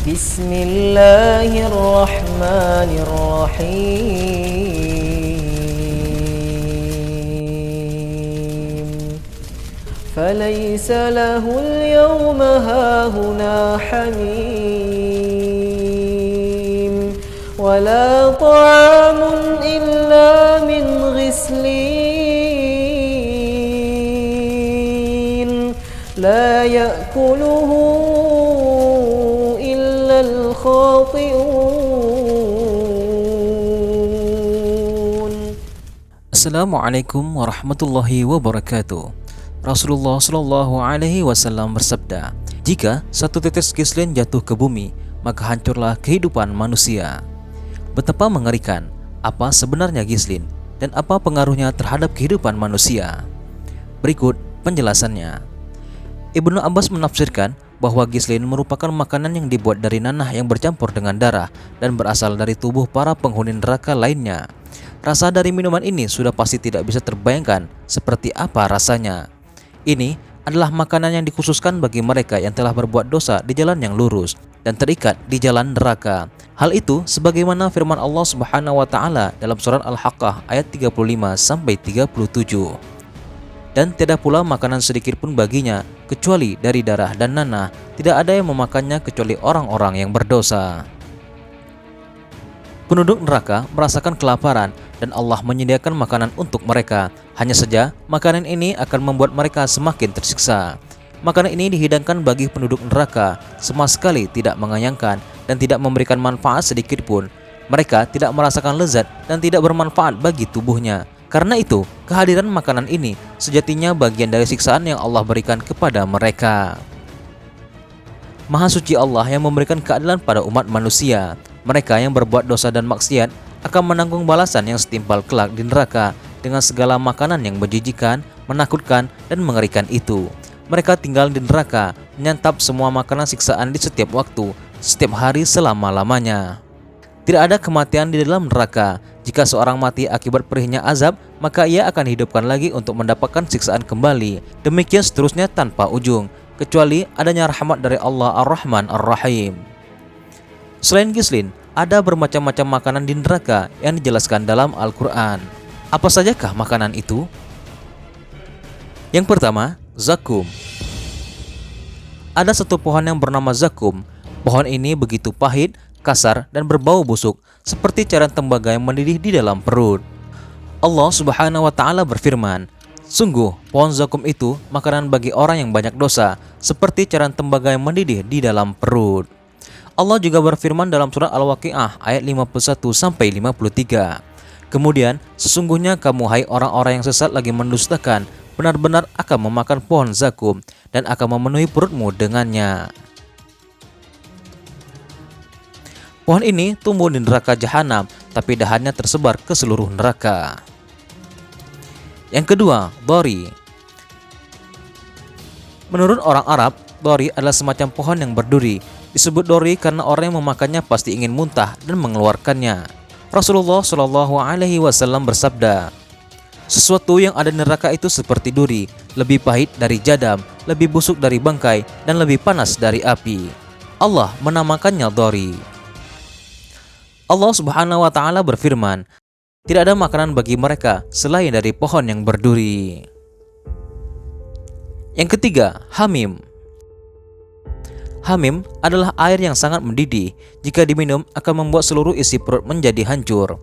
Bismillahirrahmanirrahim. Falaysa lahul yawma hahuna hamim wala ta'amun illa min ghislin la ya'kuluhu Assalamualaikum warahmatullahi wabarakatuh. Rasulullah Shallallahu Alaihi Wasallam bersabda, jika satu tetes gislin jatuh ke bumi, maka hancurlah kehidupan manusia. Betapa mengerikan apa sebenarnya gislin dan apa pengaruhnya terhadap kehidupan manusia. Berikut penjelasannya. Ibnu Abbas menafsirkan bahwa gislin merupakan makanan yang dibuat dari nanah yang bercampur dengan darah dan berasal dari tubuh para penghuni neraka lainnya. Rasa dari minuman ini sudah pasti tidak bisa terbayangkan seperti apa rasanya. Ini adalah makanan yang dikhususkan bagi mereka yang telah berbuat dosa di jalan yang lurus dan terikat di jalan neraka. Hal itu sebagaimana firman Allah Subhanahu wa taala dalam surat Al-Haqqah ayat 35 sampai 37. Dan tiada pula makanan sedikit pun baginya kecuali dari darah dan nanah, tidak ada yang memakannya kecuali orang-orang yang berdosa. Penduduk neraka merasakan kelaparan dan Allah menyediakan makanan untuk mereka. Hanya saja makanan ini akan membuat mereka semakin tersiksa. Makanan ini dihidangkan bagi penduduk neraka sama sekali tidak mengenyangkan dan tidak memberikan manfaat sedikit pun. Mereka tidak merasakan lezat dan tidak bermanfaat bagi tubuhnya. Karena itu, kehadiran makanan ini sejatinya bagian dari siksaan yang Allah berikan kepada mereka. Maha suci Allah yang memberikan keadilan pada umat manusia. Mereka yang berbuat dosa dan maksiat akan menanggung balasan yang setimpal kelak di neraka dengan segala makanan yang menjijikan, menakutkan, dan mengerikan itu. Mereka tinggal di neraka, menyantap semua makanan siksaan di setiap waktu, setiap hari selama-lamanya. Tidak ada kematian di dalam neraka. Jika seorang mati akibat perihnya azab, maka ia akan dihidupkan lagi untuk mendapatkan siksaan kembali. Demikian seterusnya tanpa ujung, kecuali adanya rahmat dari Allah Ar-Rahman Ar-Rahim. Selain gislin, ada bermacam-macam makanan di neraka yang dijelaskan dalam Al-Quran. Apa sajakah makanan itu? Yang pertama, zakum. Ada satu pohon yang bernama zakum. Pohon ini begitu pahit, kasar, dan berbau busuk, seperti cairan tembaga yang mendidih di dalam perut. Allah Subhanahu wa taala berfirman, sungguh pohon zakum itu makanan bagi orang yang banyak dosa, seperti cairan tembaga yang mendidih di dalam perut. Allah juga berfirman dalam surat Al-Waqi'ah ayat 51 sampai 53. Kemudian, sesungguhnya kamu hai orang-orang yang sesat lagi mendustakan, benar-benar akan memakan pohon zakum dan akan memenuhi perutmu dengannya. Pohon ini tumbuh di neraka jahanam, tapi dahannya tersebar ke seluruh neraka. Yang kedua, dori. Menurut orang Arab, dori adalah semacam pohon yang berduri. Disebut dori karena orang yang memakannya pasti ingin muntah dan mengeluarkannya. Rasulullah Shallallahu Alaihi Wasallam bersabda, sesuatu yang ada di neraka itu seperti duri, lebih pahit dari jadam, lebih busuk dari bangkai, dan lebih panas dari api. Allah menamakannya dori. Allah Subhanahu wa taala berfirman, tidak ada makanan bagi mereka selain dari pohon yang berduri. Yang ketiga, hamim. Hamim adalah air yang sangat mendidih. Jika diminum akan membuat seluruh isi perut menjadi hancur.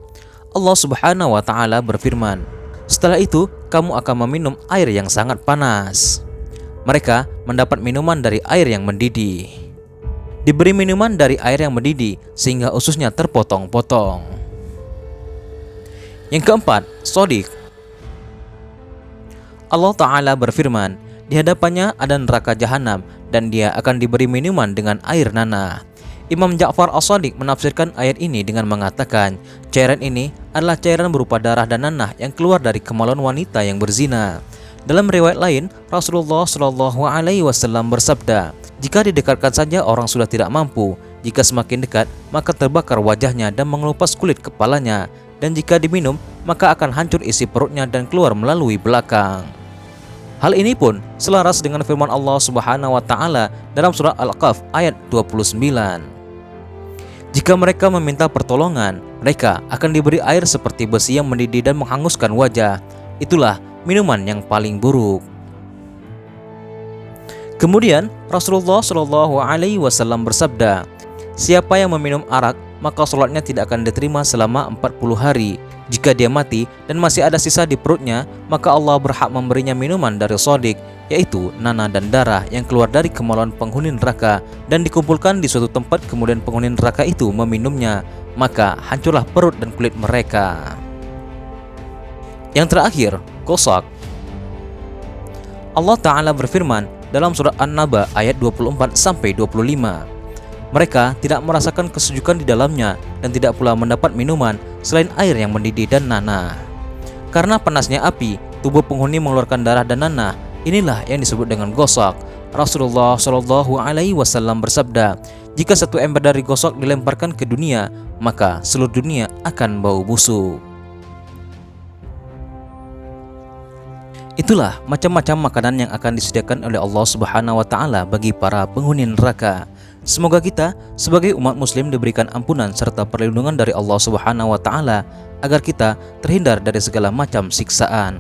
Allah Subhanahu wa taala berfirman, setelah itu kamu akan meminum air yang sangat panas. Mereka mendapat minuman dari air yang mendidih. Diberi minuman dari air yang mendidih sehingga ususnya terpotong-potong. Yang keempat, sodik. Allah Ta'ala berfirman, di hadapannya ada neraka jahanam dan dia akan diberi minuman dengan air nanah. Imam Ja'far As-Shadiq menafsirkan ayat ini dengan mengatakan, cairan ini adalah cairan berupa darah dan nanah yang keluar dari kemaluan wanita yang berzina. Dalam riwayat lain, Rasulullah Shallallahu Alaihi Wasallam bersabda, jika didekatkan saja orang sudah tidak mampu, jika semakin dekat maka terbakar wajahnya dan mengelupas kulit kepalanya, dan jika diminum maka akan hancur isi perutnya dan keluar melalui belakang. Hal ini pun selaras dengan firman Allah Subhanahu wa taala dalam surah Al-Kahf ayat 29. Jika mereka meminta pertolongan, mereka akan diberi air seperti besi yang mendidih dan menghanguskan wajah. Itulah minuman yang paling buruk. Kemudian Rasulullah Shallallahu Alaihi Wasallam bersabda, siapa yang meminum arak, maka sholatnya tidak akan diterima selama 40 hari. Jika dia mati dan masih ada sisa di perutnya, maka Allah berhak memberinya minuman dari sodik, yaitu nanah dan darah yang keluar dari kemaluan penghuni neraka dan dikumpulkan di suatu tempat, kemudian penghuni neraka itu meminumnya, maka hancurlah perut dan kulit mereka. Yang terakhir, gosok. Allah Ta'ala berfirman dalam surat An-Naba ayat 24-25, mereka tidak merasakan kesejukan di dalamnya dan tidak pula mendapat minuman selain air yang mendidih dan nanah. Karena panasnya api, tubuh penghuni mengeluarkan darah dan nanah. Inilah yang disebut dengan gosok. Rasulullah Shallallahu Alaihi Wasallam bersabda, jika satu ember dari gosok dilemparkan ke dunia, maka seluruh dunia akan bau busuk. Itulah macam-macam makanan yang akan disediakan oleh Allah Subhanahu wa Ta'ala bagi para penghuni neraka. Semoga kita sebagai umat muslim diberikan ampunan serta perlindungan dari Allah Subhanahu wa Ta'ala agar kita terhindar dari segala macam siksaan.